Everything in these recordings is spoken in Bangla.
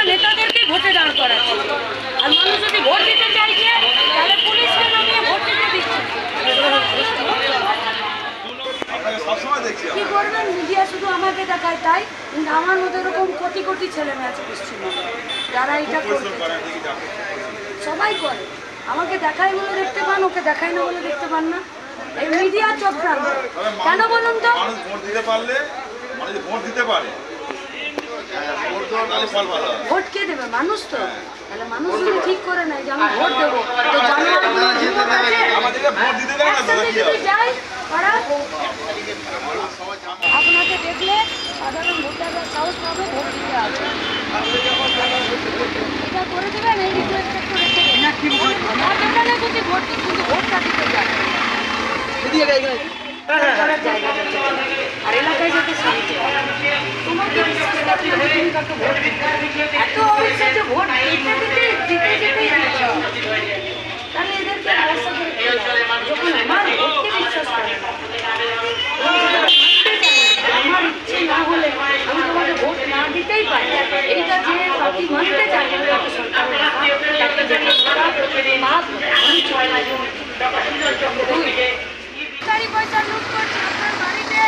নেতাদেরকে ভোটে দাঁড় করাচ্ছে। আর মানুষ যদি ভোট দিতে চাইছে তাহলে পুলিশকে নামিয়ে ভোট দিতে দিচ্ছে। কি করবেন, মিডিয়া শুধু আমাকে দেখায় তাই, কিন্তু আমার মতো এরকম কোটি কোটি ছেলে মেয়ে আছে পশ্চিমবঙ্গে যারা এটা করতে সবাই করে। আমাকে দেখায় বলে দেখতে পান, ওকে দেখায় না বলে দেখতে পান না। এই মিডিয়া চক্রান্ত কেন বলুন তো? ভোট দিতে পারলে ভোট দিতে পারে, ভোট কে দেবে? মানুষ তো। তাহলে মানুষ যদি ঠিক করে নেয় যে আমি ভোট দেবো, তো যদি যাই আপনাকে দেখলে সাধারণ ভোটাররা সাহস পাবে ভোট দিতে আসবে। এটা করে দেবেন, এই রিকোয়েস্ট একটু রেখে দেবেন। এখানে যদি ভোট দিই, কিন্তু ভোটটা দিতে যায় আর এলাকায় যেতে শান্তি। তোমাকে বিশ্বাস করতে হবে তুমি কাকে ভোট দিতে। এত অবিশ্বাস যে ভোট দিতে দিতে যেতেই তাহলে এদেরকে যখন আমার ভোটকে বিশ্বাস করে আমার ইচ্ছে না হলে আমি তোমাকে ভোট না দিতেই পারি। এইটা যে পার্টি মানতে চায় সরকারি পয়সা লুট করছে আপনার বাড়িতে,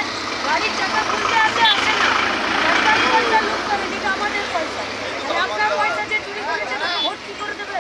গাড়ির চাকা খুলতে আসে আসে না, সরকারি পয়সা লুট করে, যেটা আমাদের পয়সা। আপনার পয়সা যে চুরি করেছে তাকে ভোট কি করে দেবে?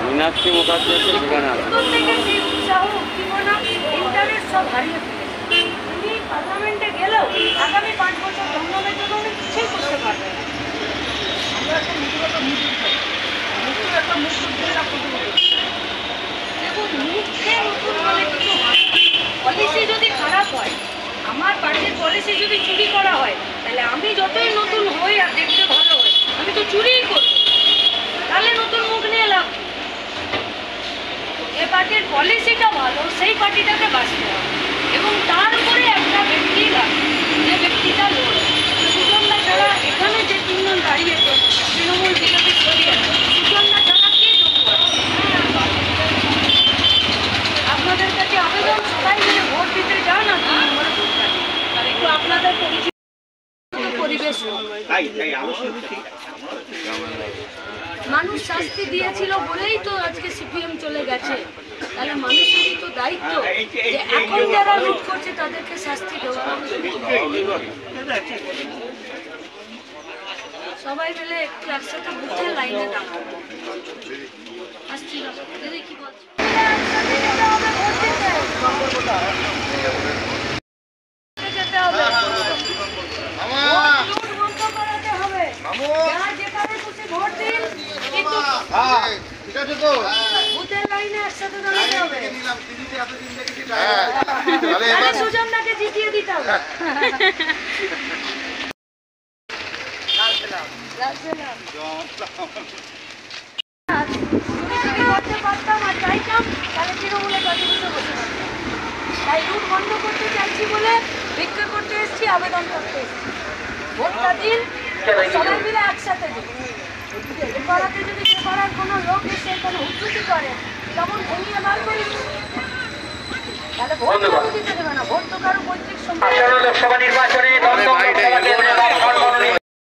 मीनाक्षी मुखार्जी সেখানে আছে। ইন্টারেস্ট সব হারিয়ে ফেলেছে। তুমি পার্লামেন্টে গেলেও আগামী 5 বছর জঙ্গলের জন্য উনি কিছুই করতে পারবেন না। আমরা একটা দেখুন, মুখে নতুন বলে কিছু হয়। পলিসি যদি খারাপ হয়, আমার পার্টির পলিসি যদি চুরি করা হয়, তাহলে আমি যতই নতুন হই আর দেখতে ভালো হই, আমি তো চুরিই করব। তাহলে নতুন মুখ নিয়ে লাভ। যে পার্টির পলিসিটা ভালো সেই পার্টিটাকে বাঁচতে হবে, এবং তার উপরে একটা ব্যক্তি লাগে, যে ব্যক্তিটা লড়ে। সুজনদা ছাড়া এখানে যে 3 জন দাঁড়িয়েছে তৃণমূল বিজেপি সরিয়ে, সুজনদা ছাড়া কে যোগ্য? আপনাদের কাছে আবেদন, সবাই মিলে ভোট দিতে যান না, আর একটু আপনাদের পরিবেশ। মানুষ শাস্তি দিয়েছিল বলেই তো আজকে সিপিএম চলে গেছে। তাহলে মানুষেরই তো দায়িত্ব যে এখন যারা লুট করছে তাদেরকে শাস্তি দেওয়া। সবাই মিলে একটু একসাথে বুথের লাইনে দাঁড়াবো। আসছিল দিদি কি বলছে? যেতে হবে, বন্ধ করাতে হবে। যারা যেখানে খুশি ভোট দিন, কিন্তু বুথের লাইনে একসাথে দাঁড়াতে হবে। সুজনদাকে জিতিয়ে দিতে হবে। যদি করতে পারতাম আর চাইতাম, তাহলে তৃণমূলে কতগুলো বসে পারতাম। তাই লুট বন্ধ করতে চাইছি বলে ভিক্ষা করতে এসেছি, আবেদন করতে এসেছি। ভোটটা দিন, সবাই মিলে একসাথে দিন। এ পাড়াতে যদি সে পাড়ার কোনো লোক এসে কোনো উদ্যুতি করে, তখন ভেঙিয়ে বার করি, তাহলে ভোট কারো দিতে দেবে না। ভোট তো কারো পৈতৃক সম্পত্তি।